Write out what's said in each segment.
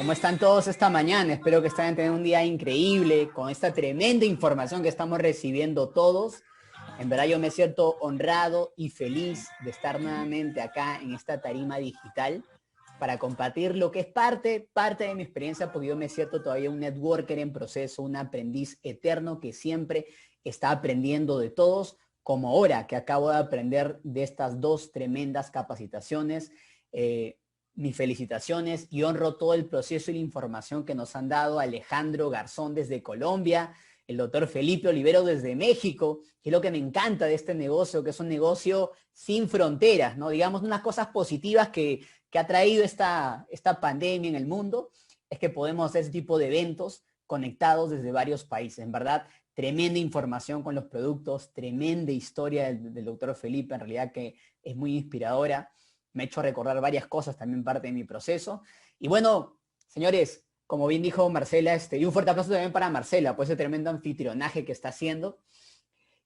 ¿Cómo están todos esta mañana? Espero que estén teniendo un día increíble con esta tremenda información que estamos recibiendo todos. En verdad yo me siento honrado y feliz de estar nuevamente acá en esta tarima digital para compartir lo que es parte de mi experiencia, porque yo me siento todavía un networker en proceso, un aprendiz eterno que siempre está aprendiendo de todos, como ahora que acabo de aprender de estas dos tremendas capacitaciones. Mis felicitaciones y honro todo el proceso y la información que nos han dado Alejandro Garzón desde Colombia, el doctor Felipe Olivero desde México, que es lo que me encanta de este negocio, que es un negocio sin fronteras, ¿no? Digamos, unas cosas positivas que ha traído esta pandemia en el mundo, es que podemos hacer ese tipo de eventos conectados desde varios países. En verdad, tremenda información con los productos, tremenda historia del doctor Felipe, en realidad que es muy inspiradora. Me ha hecho recordar varias cosas, también parte de mi proceso. Y bueno, señores, como bien dijo Marcela, y un fuerte aplauso también para Marcela, por ese tremendo anfitrionaje que está haciendo.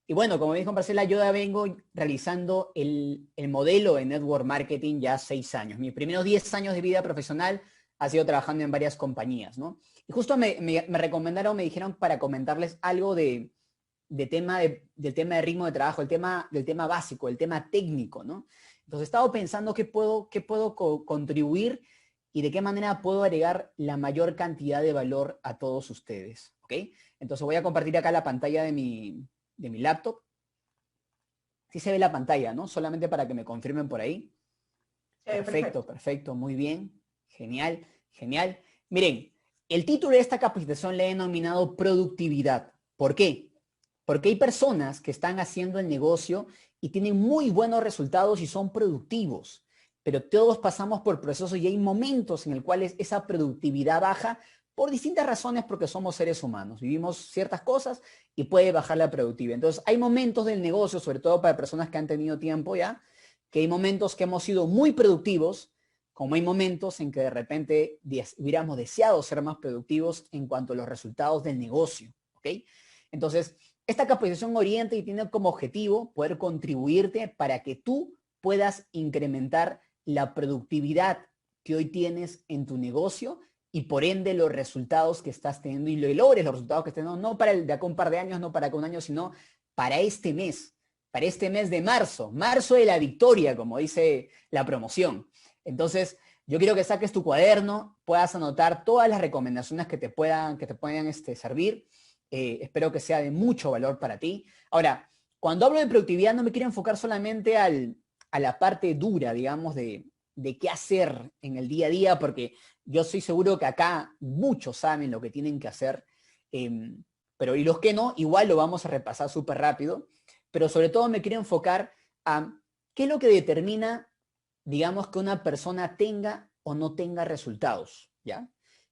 Y bueno, como dijo Marcela, yo ya vengo realizando el modelo de Network Marketing ya 6 años. Mis primeros 10 años de vida profesional ha sido trabajando en varias compañías, ¿no? Y justo me recomendaron, me dijeron para comentarles algo del tema de ritmo de trabajo, del tema básico, el tema técnico, ¿no? Entonces he estado pensando qué puedo contribuir y de qué manera puedo agregar la mayor cantidad de valor a todos ustedes, ¿ok? Entonces voy a compartir acá la pantalla de mi laptop. Sí se ve la pantalla, ¿no? Solamente para que me confirmen por ahí. Perfecto, Perfecto. perfecto, muy bien. Genial, genial. Miren, el título de esta capacitación le he denominado productividad. ¿Por qué? Porque hay personas que están haciendo el negocio y tienen muy buenos resultados y son productivos, pero todos pasamos por procesos y hay momentos en los cuales esa productividad baja por distintas razones porque somos seres humanos. Vivimos ciertas cosas y puede bajar la productividad. Entonces, hay momentos del negocio, sobre todo para personas que han tenido tiempo ya, que hay momentos que hemos sido muy productivos, como hay momentos en que de repente hubiéramos deseado ser más productivos en cuanto a los resultados del negocio, ¿ok? Entonces, esta capacitación orienta y tiene como objetivo poder contribuirte para que tú puedas incrementar la productividad que hoy tienes en tu negocio y por ende los resultados que estás teniendo y logres los resultados que estás teniendo, no para el de acá un par de años, no para acá un año, sino para este mes de marzo, marzo de la victoria, como dice la promoción. Entonces, yo quiero que saques tu cuaderno, puedas anotar todas las recomendaciones que te puedan servir. Espero que sea de mucho valor para ti. Ahora, cuando hablo de productividad no me quiero enfocar solamente a la parte dura, digamos, de qué hacer en el día a día, porque yo estoy seguro que acá muchos saben lo que tienen que hacer, pero y los que no, igual lo vamos a repasar súper rápido, pero sobre todo me quiero enfocar a qué es lo que determina, digamos, que una persona tenga o no tenga resultados, ¿ya?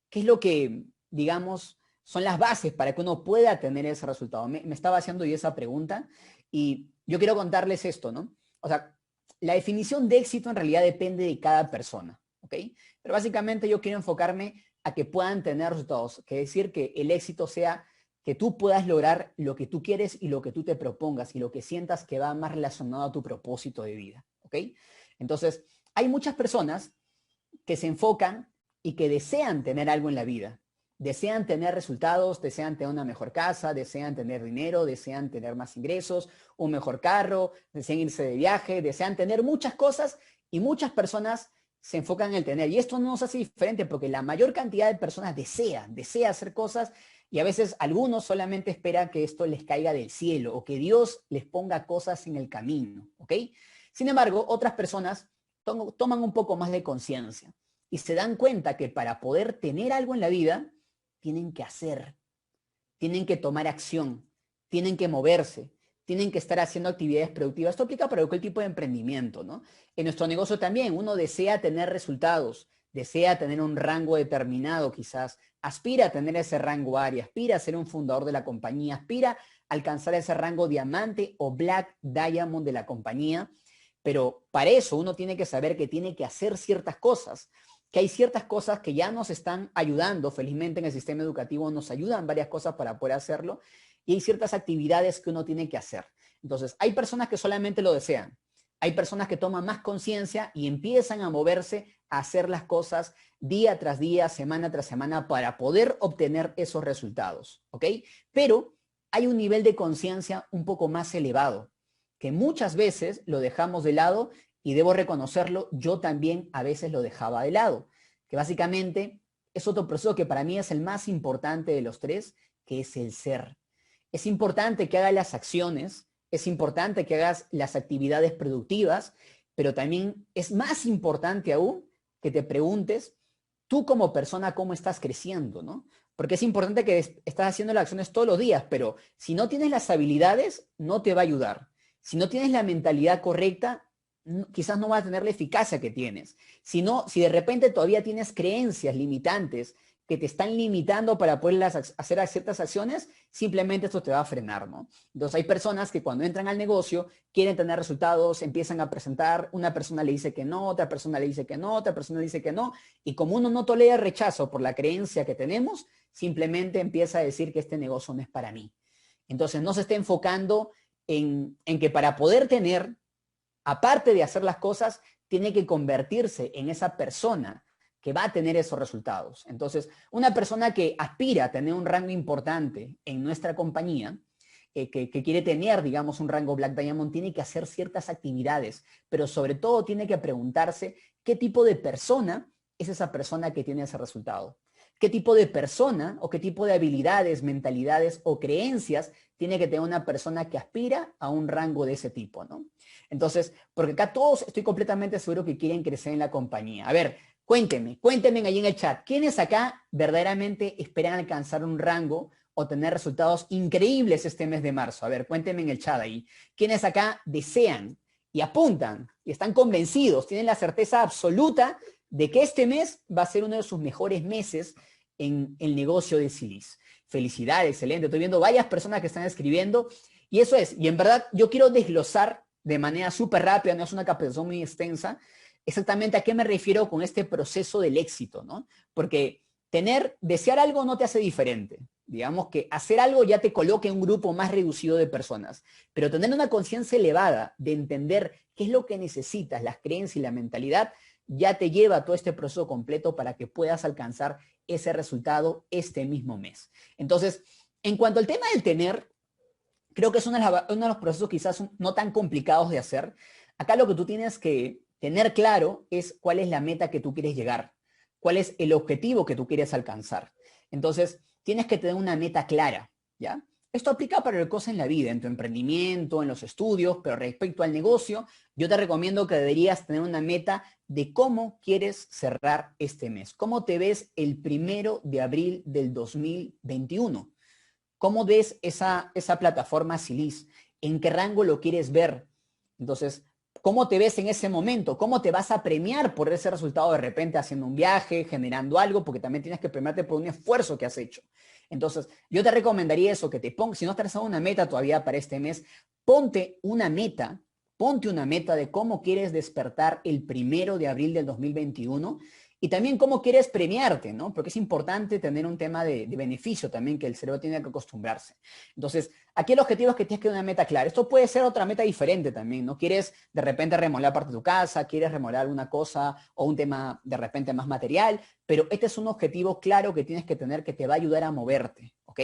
¿Qué es lo que, digamos, son las bases para que uno pueda tener ese resultado? Me estaba haciendo yo esa pregunta y yo quiero contarles esto, ¿no? O sea, la definición de éxito en realidad depende de cada persona, ¿ok? Pero básicamente yo quiero enfocarme a que puedan tener resultados, que decir que el éxito sea que tú puedas lograr lo que tú quieres y lo que tú te propongas y lo que sientas que va más relacionado a tu propósito de vida, ¿ok? Entonces, hay muchas personas que se enfocan y que desean tener algo en la vida. Desean tener resultados, desean tener una mejor casa, desean tener dinero, desean tener más ingresos, un mejor carro, desean irse de viaje, desean tener muchas cosas y muchas personas se enfocan en el tener. Y esto no nos hace diferente porque la mayor cantidad de personas desea hacer cosas y a veces algunos solamente esperan que esto les caiga del cielo o que Dios les ponga cosas en el camino, ¿ok? Sin embargo, otras personas toman un poco más de conciencia y se dan cuenta que para poder tener algo en la vida, tienen que hacer, tienen que tomar acción, tienen que moverse, tienen que estar haciendo actividades productivas. Esto aplica para cualquier tipo de emprendimiento, ¿no? En nuestro negocio también, uno desea tener resultados, desea tener un rango determinado quizás, aspira a tener ese rango área, aspira a ser un fundador de la compañía, aspira a alcanzar ese rango diamante o black diamond de la compañía, pero para eso uno tiene que saber que tiene que hacer ciertas cosas, que hay ciertas cosas que ya nos están ayudando, felizmente en el sistema educativo nos ayudan varias cosas para poder hacerlo, y hay ciertas actividades que uno tiene que hacer. Entonces, hay personas que solamente lo desean, hay personas que toman más conciencia y empiezan a moverse, a hacer las cosas día tras día, semana tras semana, para poder obtener esos resultados, ¿ok? Pero hay un nivel de conciencia un poco más elevado, que muchas veces lo dejamos de lado y debo reconocerlo, yo también a veces lo dejaba de lado, que básicamente es otro proceso que para mí es el más importante de los tres, que es el ser. Es importante que hagas las acciones, es importante que hagas las actividades productivas, pero también es más importante aún que te preguntes tú como persona cómo estás creciendo, ¿no? Porque es importante que estás haciendo las acciones todos los días, pero si no tienes las habilidades, no te va a ayudar. Si no tienes la mentalidad correcta, quizás no vas a tener la eficacia que tienes. Si de repente todavía tienes creencias limitantes que te están limitando para poder hacer ciertas acciones, simplemente esto te va a frenar, ¿no? Entonces hay personas que cuando entran al negocio quieren tener resultados, empiezan a presentar, una persona le dice que no, otra persona le dice que no, otra persona le dice que no, y como uno no tolera el rechazo por la creencia que tenemos, simplemente empieza a decir que este negocio no es para mí. Entonces no se está enfocando en que para poder tener, aparte de hacer las cosas, tiene que convertirse en esa persona que va a tener esos resultados. Entonces, una persona que aspira a tener un rango importante en nuestra compañía, que quiere tener, digamos, un rango Black Diamond, tiene que hacer ciertas actividades, pero sobre todo tiene que preguntarse qué tipo de persona es esa persona que tiene ese resultado. ¿Qué tipo de persona o qué tipo de habilidades, mentalidades o creencias tiene que tener una persona que aspira a un rango de ese tipo, ¿no? Entonces, porque acá todos estoy completamente seguro que quieren crecer en la compañía. A ver, cuéntenme ahí en el chat, ¿quiénes acá verdaderamente esperan alcanzar un rango o tener resultados increíbles este mes de marzo? A ver, cuéntenme en el chat ahí. ¿Quiénes acá desean y apuntan y están convencidos, tienen la certeza absoluta de que este mes va a ser uno de sus mejores meses en el negocio de CDs? Felicidades, excelente. Estoy viendo varias personas que están escribiendo y eso es. Y en verdad yo quiero desglosar de manera súper rápida, no es una capacitación muy extensa, exactamente a qué me refiero con este proceso del éxito, ¿no? Porque desear algo no te hace diferente. Digamos que hacer algo ya te coloca en un grupo más reducido de personas, pero tener una conciencia elevada de entender qué es lo que necesitas, las creencias y la mentalidad, ya te lleva a todo este proceso completo para que puedas alcanzar ese resultado este mismo mes. Entonces, en cuanto al tema del tener, creo que es uno de los procesos quizás no tan complicados de hacer. Acá lo que tú tienes que tener claro es cuál es la meta que tú quieres llegar, cuál es el objetivo que tú quieres alcanzar. Entonces, tienes que tener una meta clara, ¿ya? Esto aplica para el cosa en la vida, en tu emprendimiento, en los estudios, pero respecto al negocio, yo te recomiendo que deberías tener una meta de cómo quieres cerrar este mes. ¿Cómo te ves el 1 de abril del 2021? ¿Cómo ves esa plataforma Silis? ¿En qué rango lo quieres ver? Entonces, ¿cómo te ves en ese momento? ¿Cómo te vas a premiar por ese resultado de repente haciendo un viaje, generando algo? Porque también tienes que premiarte por un esfuerzo que has hecho. Entonces, yo te recomendaría eso, que te pongas, si no has trazado una meta todavía para este mes, ponte una meta de cómo quieres despertar el 1 de abril del 2021 y también cómo quieres premiarte, ¿no? Porque es importante tener un tema de beneficio también que el cerebro tiene que acostumbrarse. Entonces, aquí el objetivo es que tienes que tener una meta clara. Esto puede ser otra meta diferente también, ¿no? Quieres de repente remodelar parte de tu casa, quieres remodelar alguna cosa o un tema de repente más material, pero este es un objetivo claro que tienes que tener que te va a ayudar a moverte, ¿ok?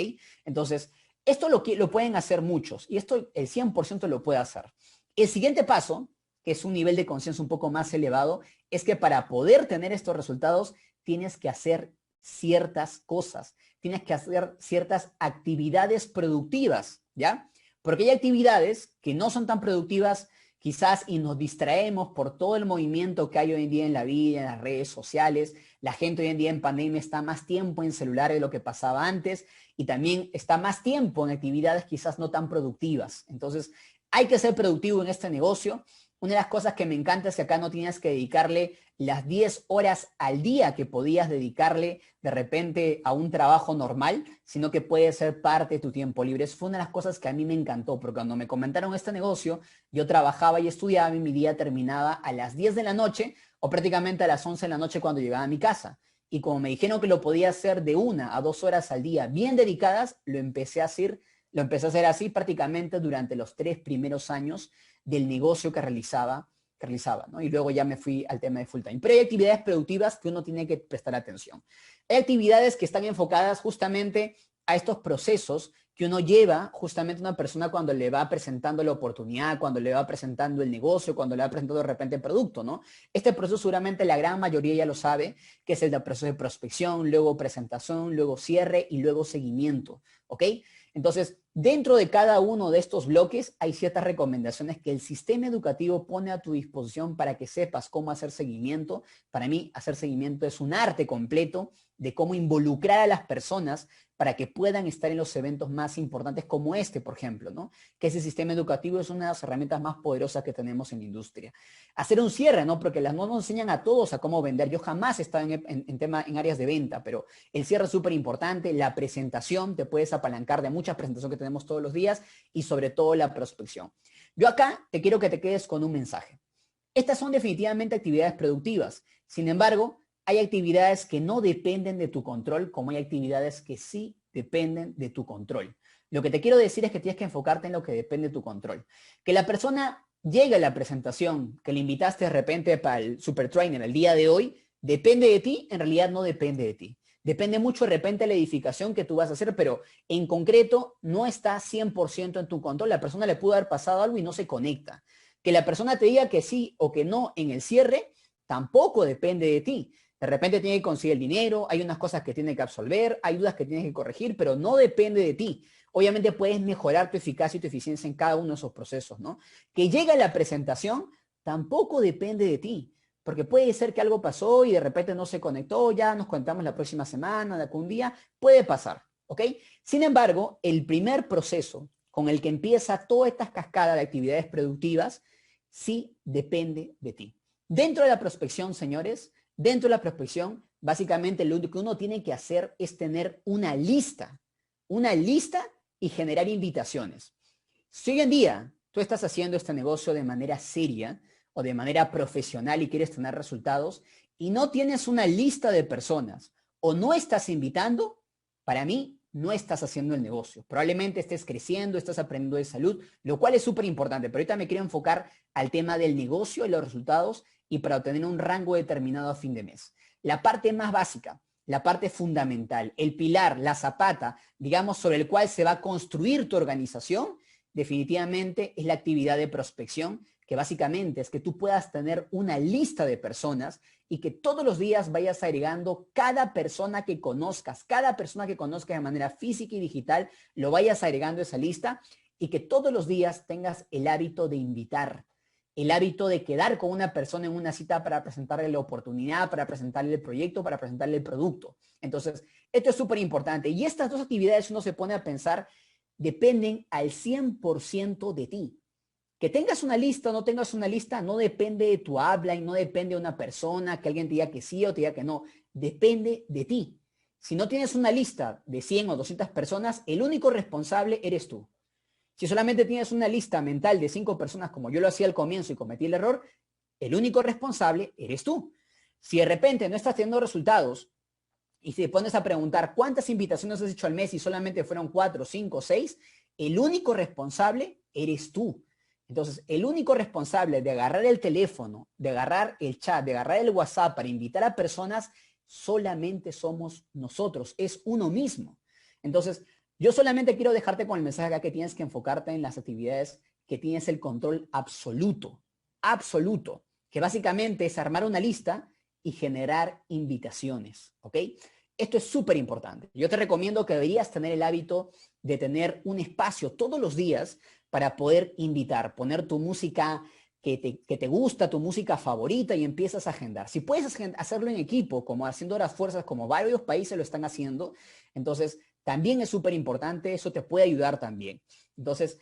Entonces, esto lo pueden hacer muchos y esto el 100% lo puede hacer. El siguiente paso, que es un nivel de conciencia un poco más elevado, es que para poder tener estos resultados tienes que hacer ciertas cosas, tienes que hacer ciertas actividades productivas, ¿ya? Porque hay actividades que no son tan productivas quizás y nos distraemos por todo el movimiento que hay hoy en día en la vida, en las redes sociales. La gente hoy en día en pandemia está más tiempo en celulares de lo que pasaba antes y también está más tiempo en actividades quizás no tan productivas. Entonces, hay que ser productivo en este negocio. Una de las cosas que me encanta es que acá no tienes que dedicarle las 10 horas al día que podías dedicarle de repente a un trabajo normal, sino que puede ser parte de tu tiempo libre. Eso fue una de las cosas que a mí me encantó, porque cuando me comentaron este negocio, yo trabajaba y estudiaba y mi día terminaba a las 10 de la noche o prácticamente a las 11 de la noche cuando llegaba a mi casa. Y como me dijeron que lo podía hacer de 1 a 2 horas al día bien dedicadas, lo empecé a hacer así prácticamente durante los 3 primeros años del negocio que realizaba que realizaba, ¿no? Y luego ya me fui al tema de full time. Pero hay actividades productivas que uno tiene que prestar atención. Hay actividades que están enfocadas justamente a estos procesos que uno lleva justamente a una persona cuando le va presentando la oportunidad, cuando le va presentando el negocio, cuando le va presentando de repente el producto, ¿no? Este proceso seguramente la gran mayoría ya lo sabe, que es el del proceso de prospección, luego presentación, luego cierre y luego seguimiento, ¿ok? Entonces, dentro de cada uno de estos bloques hay ciertas recomendaciones que el sistema educativo pone a tu disposición para que sepas cómo hacer seguimiento. Para mí, hacer seguimiento es un arte completo de cómo involucrar a las personas para que puedan estar en los eventos más importantes como este, por ejemplo, ¿no? Que ese sistema educativo es una de las herramientas más poderosas que tenemos en la industria. Hacer un cierre, ¿no? Porque las no nos enseñan a todos a cómo vender. Yo jamás he estado en áreas de venta, pero el cierre es súper importante. La presentación, te puedes apalancar de mucha presentación que tenemos todos los días y sobre todo la prospección. Yo acá te quiero que te quedes con un mensaje. Estas son definitivamente actividades productivas. Sin embargo, hay actividades que no dependen de tu control, como hay actividades que sí dependen de tu control. Lo que te quiero decir es que tienes que enfocarte en lo que depende de tu control. Que la persona llegue a la presentación que le invitaste de repente para el Super Trainer el día de hoy, depende de ti, en realidad no depende de ti. Depende mucho de repente de la edificación que tú vas a hacer, pero en concreto no está 100% en tu control. La persona le pudo haber pasado algo y no se conecta. Que la persona te diga que sí o que no en el cierre, tampoco depende de ti. De repente tiene que conseguir el dinero, hay unas cosas que tiene que absolver, hay dudas que tienes que corregir, pero no depende de ti. Obviamente puedes mejorar tu eficacia y tu eficiencia en cada uno de esos procesos, ¿no? Que llegue a la presentación tampoco depende de ti, porque puede ser que algo pasó y de repente no se conectó, ya nos conectamos la próxima semana, de algún día, puede pasar, ¿ok? Sin embargo, el primer proceso con el que empieza toda esta cascada de actividades productivas, sí depende de ti. Dentro de la prospección, señores, dentro de la prospección, básicamente lo único que uno tiene que hacer es tener una lista y generar invitaciones. Si hoy en día tú estás haciendo este negocio de manera seria o de manera profesional y quieres tener resultados y no tienes una lista de personas o no estás invitando, para mí no estás haciendo el negocio. Probablemente estés creciendo, estás aprendiendo de salud, lo cual es súper importante, pero ahorita me quiero enfocar al tema del negocio y los resultados y para obtener un rango determinado a fin de mes. La parte más básica, la parte fundamental, el pilar, la zapata, digamos, sobre el cual se va a construir tu organización, definitivamente es la actividad de prospección, que básicamente es que tú puedas tener una lista de personas y que todos los días vayas agregando cada persona que conozcas de manera física y digital, lo vayas agregando a esa lista y que todos los días tengas el hábito de invitar, el hábito de quedar con una persona en una cita para presentarle la oportunidad, para presentarle el proyecto, para presentarle el producto. Entonces, esto es súper importante. Y estas dos actividades uno se pone a pensar, dependen al 100% de ti. Que tengas una lista o no tengas una lista no depende de tu habla y no depende de una persona, que alguien te diga que sí o te diga que no. Depende de ti. Si no tienes una lista de 100 o 200 personas, el único responsable eres tú. Si solamente tienes una lista mental de 5 personas, como yo lo hacía al comienzo y cometí el error, el único responsable eres tú. Si de repente no estás teniendo resultados y si te pones a preguntar cuántas invitaciones has hecho al mes y solamente fueron 4, 5, 6, el único responsable eres tú. Entonces, el único responsable de agarrar el teléfono, de agarrar el chat, de agarrar el WhatsApp para invitar a personas, solamente somos nosotros, es uno mismo. Entonces, yo solamente quiero dejarte con el mensaje acá que tienes que enfocarte en las actividades que tienes el control absoluto, absoluto, que básicamente es armar una lista y generar invitaciones, ¿ok? Esto es súper importante. Yo te recomiendo que deberías tener el hábito de tener un espacio todos los días para poder invitar, poner tu música que te gusta, tu música favorita y empiezas a agendar. Si puedes hacerlo en equipo, como haciendo las fuerzas, como varios países lo están haciendo, entonces también es súper importante, eso te puede ayudar también. Entonces,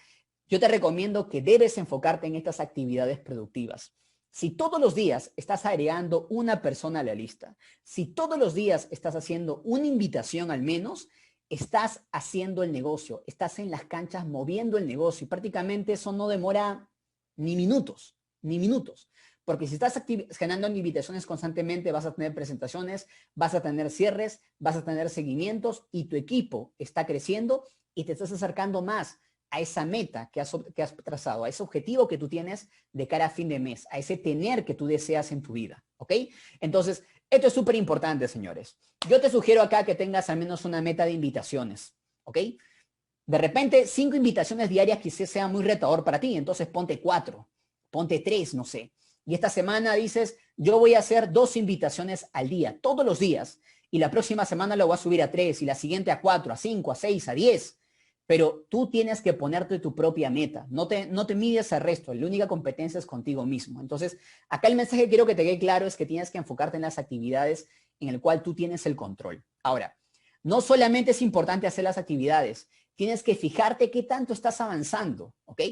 yo te recomiendo que debes enfocarte en estas actividades productivas. Si todos los días estás agregando una persona a la lista, si todos los días estás haciendo una invitación al menos, estás haciendo el negocio, estás en las canchas moviendo el negocio y prácticamente eso no demora ni minutos, ni minutos. Porque si estás generando invitaciones constantemente, vas a tener presentaciones, vas a tener cierres, vas a tener seguimientos y tu equipo está creciendo y te estás acercando más a esa meta que has trazado, a ese objetivo que tú tienes de cara a fin de mes, a ese tener que tú deseas en tu vida, ¿ok? Entonces, esto es súper importante, señores. Yo te sugiero acá que tengas al menos una meta de invitaciones, ¿ok? De repente, 5 invitaciones diarias quizás sea muy retador para ti, entonces ponte 4, ponte 3, no sé. Y esta semana dices, yo voy a hacer 2 invitaciones al día, todos los días. Y la próxima semana lo voy a subir a 3, y la siguiente a 4, a 5, a 6, a 10. Pero tú tienes que ponerte tu propia meta. No te mides al resto. La única competencia es contigo mismo. Entonces, acá el mensaje que quiero que te quede claro es que tienes que enfocarte en las actividades en el cual tú tienes el control. Ahora, no solamente es importante hacer las actividades, tienes que fijarte qué tanto estás avanzando, ¿ok?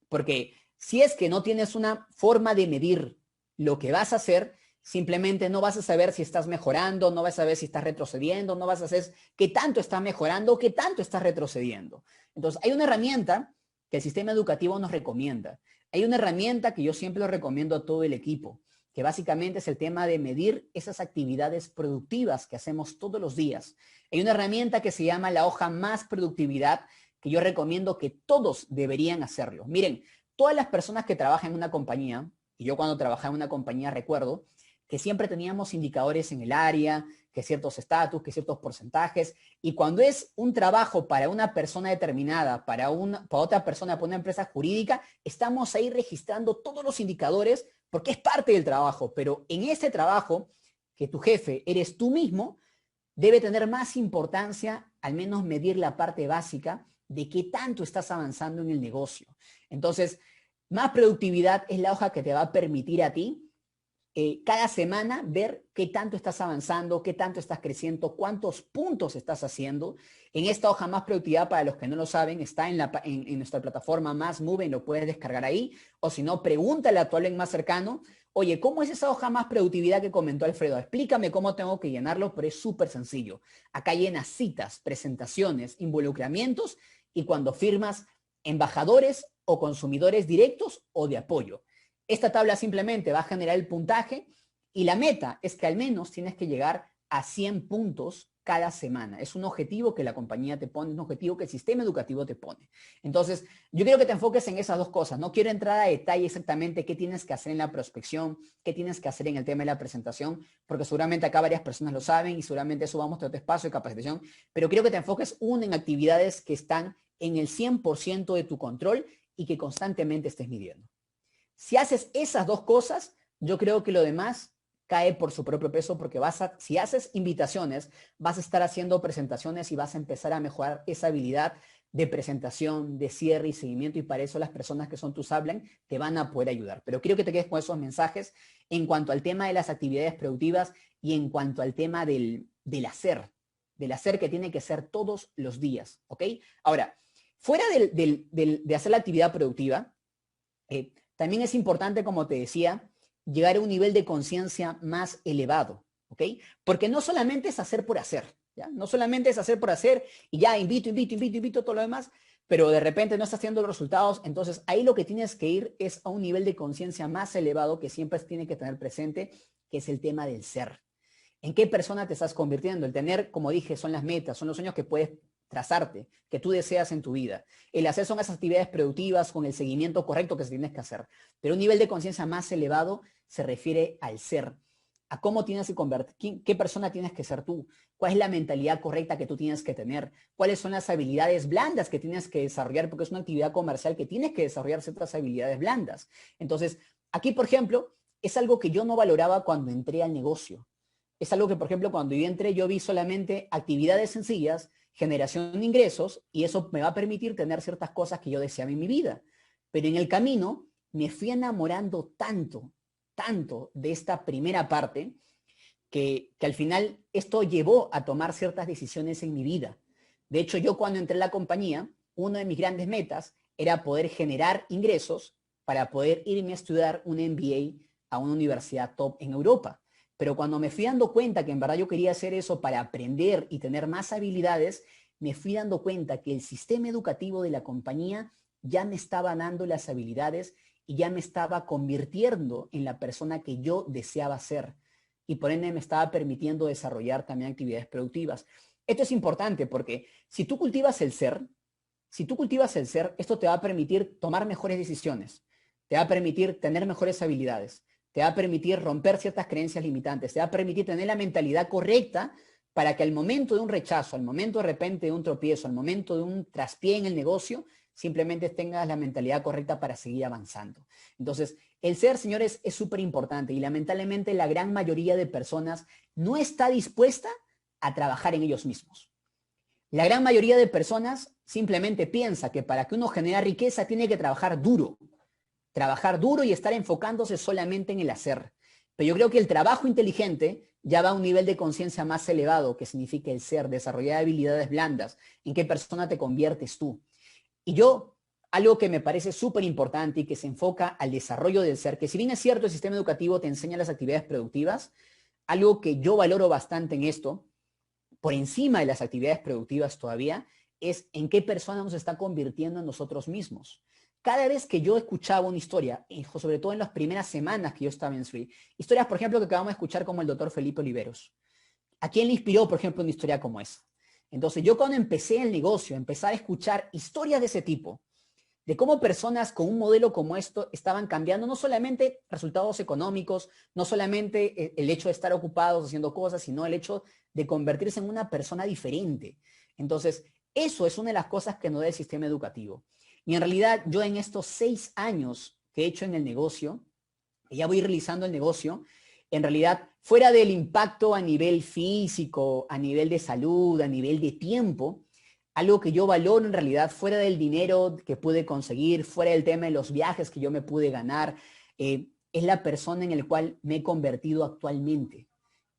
Porque si es que no tienes una forma de medir lo que vas a hacer, simplemente no vas a saber si estás mejorando, no vas a saber si estás retrocediendo, no vas a saber qué tanto estás mejorando o qué tanto estás retrocediendo. Entonces, hay una herramienta que el sistema educativo nos recomienda. Hay una herramienta que yo siempre lo recomiendo a todo el equipo, que básicamente es el tema de medir esas actividades productivas que hacemos todos los días. Hay una herramienta que se llama la hoja más productividad, que yo recomiendo que todos deberían hacerlo. Miren, todas las personas que trabajan en una compañía, y yo cuando trabajaba en una compañía recuerdo que siempre teníamos indicadores en el área, que ciertos estatus, que ciertos porcentajes, y cuando es un trabajo para una persona determinada, para otra persona, para una empresa jurídica, estamos ahí registrando todos los indicadores porque es parte del trabajo, pero en ese trabajo, que tu jefe eres tú mismo, debe tener más importancia, al menos medir la parte básica de qué tanto estás avanzando en el negocio. Entonces, más productividad es la hoja que te va a permitir a ti cada semana ver qué tanto estás avanzando, qué tanto estás creciendo, cuántos puntos estás haciendo. En esta hoja más productividad, para los que no lo saben, está en nuestra plataforma Más Moving, lo puedes descargar ahí, o si no, pregúntale a tu alguien más cercano, oye, ¿cómo es esa hoja más productividad que comentó Alfredo? Explícame cómo tengo que llenarlo, pero es súper sencillo. Acá llenas citas, presentaciones, involucramientos y cuando firmas embajadores o consumidores directos o de apoyo. Esta tabla simplemente va a generar el puntaje y la meta es que al menos tienes que llegar a 100 puntos cada semana. Es un objetivo que la compañía te pone, un objetivo que el sistema educativo te pone. Entonces, yo quiero que te enfoques en esas dos cosas. No quiero entrar a detalle exactamente qué tienes que hacer en la prospección, qué tienes que hacer en el tema de la presentación, porque seguramente acá varias personas lo saben y seguramente eso vamos a otro espacio de capacitación, pero quiero que te enfoques en actividades que están en el 100% de tu control y que constantemente estés midiendo. Si haces esas dos cosas, yo creo que lo demás cae por su propio peso porque si haces invitaciones, vas a estar haciendo presentaciones y vas a empezar a mejorar esa habilidad de presentación, de cierre y seguimiento, y para eso las personas que son tus hablan te van a poder ayudar. Pero quiero que te quedes con esos mensajes en cuanto al tema de las actividades productivas y en cuanto al tema del hacer que tiene que ser todos los días, ¿ok? Ahora, fuera de hacer la actividad productiva, también es importante, como te decía, llegar a un nivel de conciencia más elevado, ¿ok? Porque no solamente es hacer por hacer, ¿ya? No solamente es hacer por hacer y ya invito, todo lo demás, pero de repente no estás haciendo los resultados. Entonces, ahí lo que tienes que ir es a un nivel de conciencia más elevado que siempre tiene que tener presente, que es el tema del ser. ¿En qué persona te estás convirtiendo? El tener, como dije, son las metas, son los sueños que puedes trazarte, que tú deseas en tu vida. El hacer son esas actividades productivas con el seguimiento correcto que se tienes que hacer. Pero un nivel de conciencia más elevado se refiere al ser, a cómo tienes que convertir, qué persona tienes que ser tú, cuál es la mentalidad correcta que tú tienes que tener, cuáles son las habilidades blandas que tienes que desarrollar, porque es una actividad comercial que tienes que desarrollar ciertas habilidades blandas. Entonces, aquí, por ejemplo, es algo que yo no valoraba cuando entré al negocio. Es algo que, por ejemplo, cuando yo entré, yo vi solamente actividades sencillas, generación de ingresos, y eso me va a permitir tener ciertas cosas que yo deseaba en mi vida. Pero en el camino me fui enamorando tanto de esta primera parte, que al final esto llevó a tomar ciertas decisiones en mi vida. De hecho, yo cuando entré a la compañía, una de mis grandes metas era poder generar ingresos para poder irme a estudiar un MBA a una universidad top en Europa. Pero cuando me fui dando cuenta que en verdad yo quería hacer eso para aprender y tener más habilidades, me fui dando cuenta que el sistema educativo de la compañía ya me estaba dando las habilidades y ya me estaba convirtiendo en la persona que yo deseaba ser. Y por ende me estaba permitiendo desarrollar también actividades productivas. Esto es importante porque si tú cultivas el ser, Si tú cultivas el ser, esto te va a permitir tomar mejores decisiones, te va a permitir tener mejores habilidades, te va a permitir romper ciertas creencias limitantes, te va a permitir tener la mentalidad correcta para que al momento de un rechazo, al momento de repente de un tropiezo, al momento de un traspié en el negocio, simplemente tengas la mentalidad correcta para seguir avanzando. Entonces, el ser, señores, es súper importante y lamentablemente la gran mayoría de personas no está dispuesta a trabajar en ellos mismos. La gran mayoría de personas simplemente piensa que para que uno genere riqueza tiene que trabajar duro y estar enfocándose solamente en el hacer. Pero yo creo que el trabajo inteligente ya va a un nivel de conciencia más elevado, que significa el ser, desarrollar habilidades blandas, en qué persona te conviertes tú. Y yo, algo que me parece súper importante y que se enfoca al desarrollo del ser, que si bien es cierto el sistema educativo te enseña las actividades productivas, algo que yo valoro bastante en esto, por encima de las actividades productivas todavía, es en qué persona nos está convirtiendo en nosotros mismos. Cada vez que yo escuchaba una historia, sobre todo en las primeras semanas que yo estaba en Sri, historias, por ejemplo, que acabamos de escuchar como el doctor Felipe Oliveros. ¿A quién le inspiró, por ejemplo, una historia como esa? Entonces, yo cuando empecé el negocio, empecé a escuchar historias de ese tipo, de cómo personas con un modelo como esto estaban cambiando no solamente resultados económicos, no solamente el hecho de estar ocupados haciendo cosas, sino el hecho de convertirse en una persona diferente. Entonces, eso es una de las cosas que nos da el sistema educativo. Y en realidad, yo en estos 6 años que he hecho en el negocio, que ya voy realizando el negocio, en realidad, fuera del impacto a nivel físico, a nivel de salud, a nivel de tiempo, algo que yo valoro en realidad, fuera del dinero que pude conseguir, fuera del tema de los viajes que yo me pude ganar, es la persona en el cual me he convertido actualmente,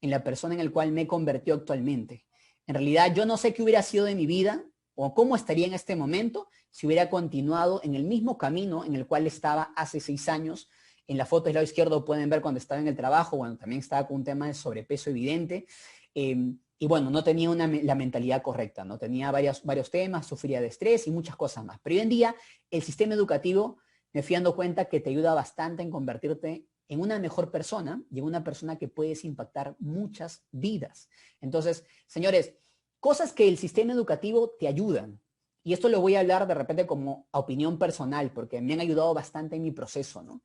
en la persona en el cual me he convertido actualmente. En realidad, yo no sé qué hubiera sido de mi vida o cómo estaría en este momento si hubiera continuado en el mismo camino en el cual estaba hace 6 años. En la foto del lado izquierdo pueden ver cuando estaba en el trabajo, bueno, también estaba con un tema de sobrepeso evidente. Y bueno, no tenía la mentalidad correcta, ¿no? Tenía varios temas, sufría de estrés y muchas cosas más. Pero hoy en día el sistema educativo me fui dando cuenta que te ayuda bastante en convertirte en una mejor persona y en una persona que puedes impactar muchas vidas. Entonces, señores, cosas que el sistema educativo te ayudan. Y esto lo voy a hablar de repente como opinión personal, porque me han ayudado bastante en mi proceso, ¿no?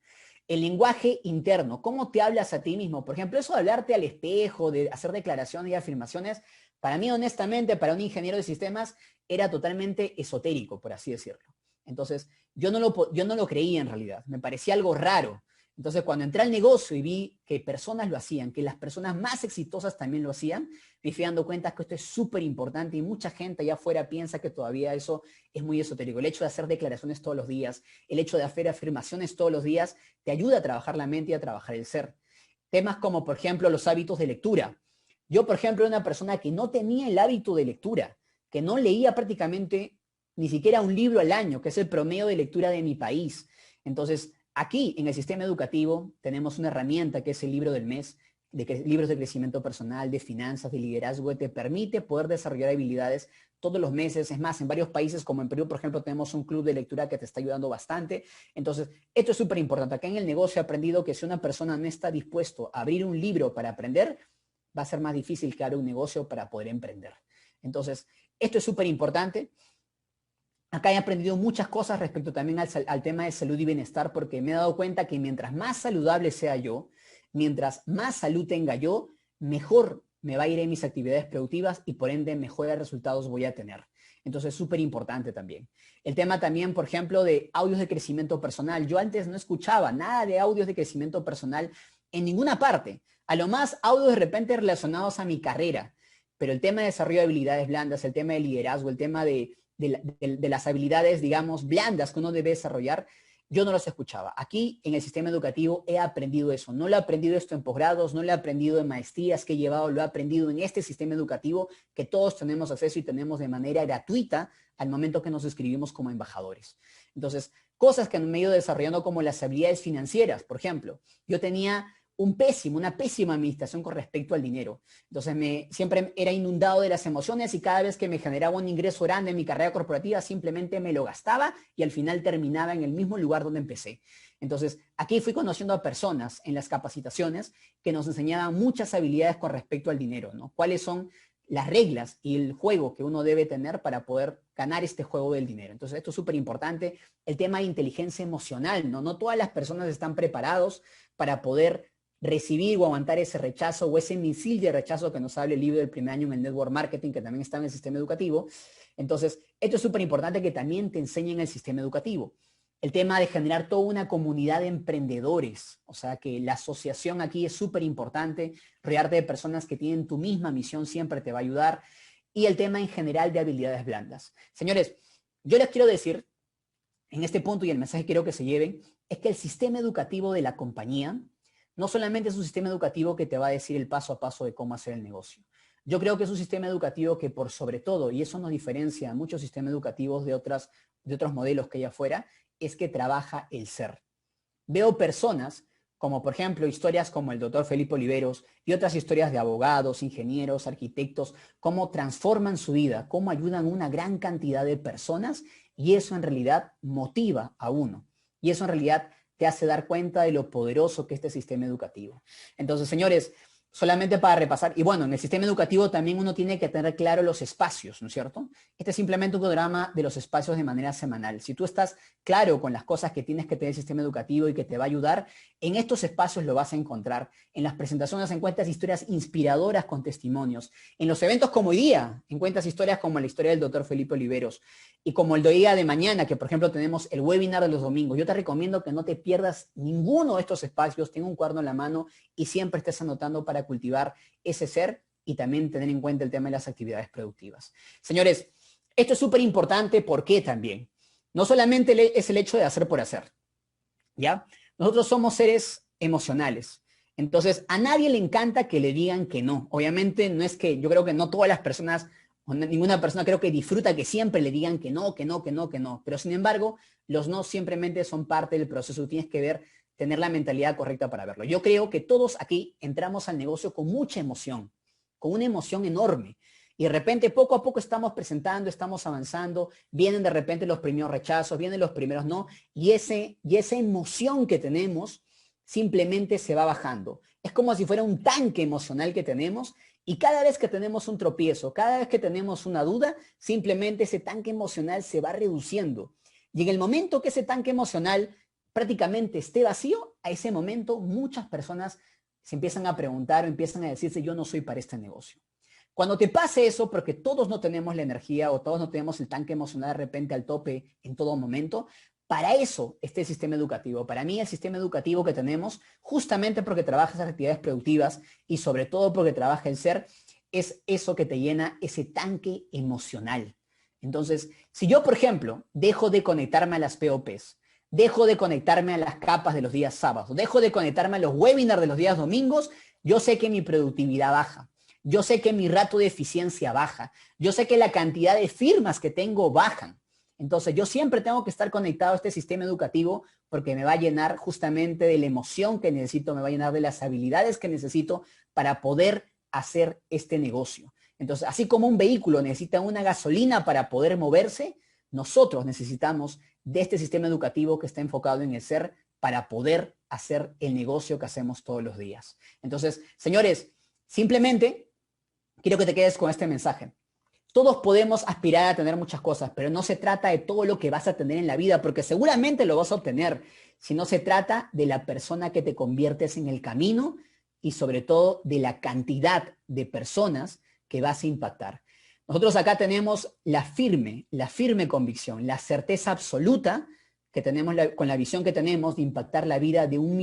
El lenguaje interno, cómo te hablas a ti mismo. Por ejemplo, eso de hablarte al espejo, de hacer declaraciones y afirmaciones, para mí, honestamente, para un ingeniero de sistemas, era totalmente esotérico, por así decirlo. Entonces, yo no lo creía en realidad, me parecía algo raro. Entonces, cuando entré al negocio y vi que personas lo hacían, que las personas más exitosas también lo hacían, me fui dando cuenta que esto es súper importante y mucha gente allá afuera piensa que todavía eso es muy esotérico. El hecho de hacer declaraciones todos los días, el hecho de hacer afirmaciones todos los días, te ayuda a trabajar la mente y a trabajar el ser. Temas como, por ejemplo, los hábitos de lectura. Yo, por ejemplo, era una persona que no tenía el hábito de lectura, que no leía prácticamente ni siquiera un libro al año, que es el promedio de lectura de mi país. Entonces, aquí en el sistema educativo tenemos una herramienta que es el libro del mes, libros de crecimiento personal, de finanzas, de liderazgo, que te permite poder desarrollar habilidades todos los meses. Es más, en varios países como en Perú, por ejemplo, tenemos un club de lectura que te está ayudando bastante. Entonces, esto es súper importante. Acá en el negocio he aprendido que si una persona no está dispuesto a abrir un libro para aprender, va a ser más difícil que abra un negocio para poder emprender. Entonces, esto es súper importante. Acá he aprendido muchas cosas respecto también al tema de salud y bienestar, porque me he dado cuenta que mientras más saludable sea yo, mientras más salud tenga yo, mejor me va a ir en mis actividades productivas y por ende mejores resultados voy a tener. Entonces, súper importante también. El tema también, por ejemplo, de audios de crecimiento personal. Yo antes no escuchaba nada de audios de crecimiento personal en ninguna parte. A lo más audios de repente relacionados a mi carrera. Pero el tema de desarrollo de habilidades blandas, el tema de liderazgo, el tema de las habilidades, digamos, blandas que uno debe desarrollar, yo no los escuchaba. Aquí en el sistema educativo he aprendido eso. No lo he aprendido esto en posgrados, no lo he aprendido en maestrías que he llevado, lo he aprendido en este sistema educativo que todos tenemos acceso y tenemos de manera gratuita al momento que nos inscribimos como embajadores. Entonces, cosas que me he ido desarrollando como las habilidades financieras, por ejemplo. Yo tenía una pésima administración con respecto al dinero. Entonces siempre era inundado de las emociones y cada vez que me generaba un ingreso grande en mi carrera corporativa simplemente me lo gastaba y al final terminaba en el mismo lugar donde empecé. Entonces aquí fui conociendo a personas en las capacitaciones que nos enseñaban muchas habilidades con respecto al dinero, ¿no? ¿Cuáles son las reglas y el juego que uno debe tener para poder ganar este juego del dinero. Entonces, esto es súper importante. El tema de inteligencia emocional, ¿no? No todas las personas están preparados para poder recibir o aguantar ese rechazo o ese misil de rechazo que nos habla el libro del primer año en el network marketing, que también está en el sistema educativo. Entonces, esto es súper importante que también te enseñen el sistema educativo. El tema de generar toda una comunidad de emprendedores, o sea que la asociación aquí es súper importante, rodearte de personas que tienen tu misma misión siempre te va a ayudar, y el tema en general de habilidades blandas. Señores, yo les quiero decir, en este punto y el mensaje que quiero que se lleven, es que el sistema educativo de la compañía no solamente es un sistema educativo que te va a decir el paso a paso de cómo hacer el negocio. Yo creo que es un sistema educativo que por sobre todo, y eso nos diferencia a muchos sistemas educativos de otros modelos que hay afuera, es que trabaja el ser. Veo personas, como por ejemplo historias como el doctor Felipe Oliveros y otras historias de abogados, ingenieros, arquitectos, cómo transforman su vida, cómo ayudan a una gran cantidad de personas y eso en realidad motiva a uno. Y eso en realidad te hace dar cuenta de lo poderoso que es este sistema educativo. Entonces, señores, solamente para repasar, y bueno, en el sistema educativo también uno tiene que tener claro los espacios, ¿no es cierto? Este es simplemente un programa de los espacios de manera semanal. Si tú estás claro con las cosas que tienes que tener el sistema educativo y que te va a ayudar, en estos espacios lo vas a encontrar. En las presentaciones encuentras historias inspiradoras con testimonios. En los eventos como hoy día, encuentras historias como la historia del doctor Felipe Oliveros y como el de día de mañana, que por ejemplo tenemos el webinar de los domingos. Yo te recomiendo que no te pierdas ninguno de estos espacios, ten un cuaderno en la mano y siempre estés anotando para cultivar ese ser y también tener en cuenta el tema de las actividades productivas. Señores, esto es súper importante. ¿Por qué también? No solamente es el hecho de hacer por hacer, ¿ya? Nosotros somos seres emocionales. Entonces, a nadie le encanta que le digan que no. Obviamente, no es que, yo creo que no todas las personas, o ninguna persona creo que disfruta que siempre le digan que no, que no, que no, que no. Pero sin embargo, los no simplemente son parte del proceso. Tienes que ver, tener la mentalidad correcta para verlo. Yo creo que todos aquí entramos al negocio con mucha emoción, con una emoción enorme. Y de repente, poco a poco estamos presentando, estamos avanzando, vienen de repente los primeros rechazos, vienen los primeros no, y esa emoción que tenemos simplemente se va bajando. Es como si fuera un tanque emocional que tenemos y cada vez que tenemos un tropiezo, cada vez que tenemos una duda, simplemente ese tanque emocional se va reduciendo. Y en el momento que ese tanque emocional prácticamente esté vacío, a ese momento muchas personas se empiezan a preguntar o empiezan a decirse, yo no soy para este negocio. Cuando te pase eso, porque todos no tenemos la energía o todos no tenemos el tanque emocional de repente al tope en todo momento, para eso está el sistema educativo. Para mí el sistema educativo que tenemos, justamente porque trabaja esas actividades productivas y sobre todo porque trabaja el ser, es eso que te llena ese tanque emocional. Entonces, si yo, por ejemplo, dejo de conectarme a las POPs, dejo de conectarme a las capas de los días sábados, dejo de conectarme a los webinars de los días domingos, yo sé que mi productividad baja. Yo sé que mi rato de eficiencia baja. Yo sé que la cantidad de firmas que tengo bajan. Entonces, yo siempre tengo que estar conectado a este sistema educativo porque me va a llenar justamente de la emoción que necesito, me va a llenar de las habilidades que necesito para poder hacer este negocio. Entonces, así como un vehículo necesita una gasolina para poder moverse, nosotros necesitamos de este sistema educativo que está enfocado en el ser para poder hacer el negocio que hacemos todos los días. Entonces, señores, simplemente quiero que te quedes con este mensaje. Todos podemos aspirar a tener muchas cosas, pero no se trata de todo lo que vas a tener en la vida, porque seguramente lo vas a obtener, sino se trata de la persona que te conviertes en el camino y sobre todo de la cantidad de personas que vas a impactar. Nosotros acá tenemos la firme convicción, la certeza absoluta que tenemos con la visión que tenemos de impactar la vida de 1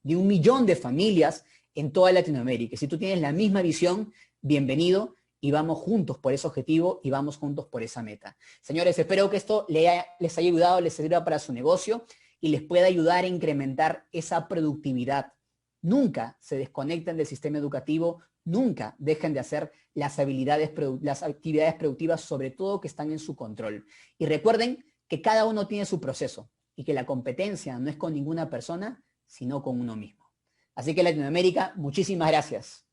millón de familias en toda Latinoamérica. Si tú tienes la misma visión, bienvenido y vamos juntos por ese objetivo y vamos juntos por esa meta. Señores, espero que esto les haya ayudado, les sirva para su negocio y les pueda ayudar a incrementar esa productividad. Nunca se desconecten del sistema educativo, nunca dejen de hacer las actividades productivas, sobre todo que están en su control. Y recuerden que cada uno tiene su proceso y que la competencia no es con ninguna persona, sino con uno mismo. Así que Latinoamérica, muchísimas gracias.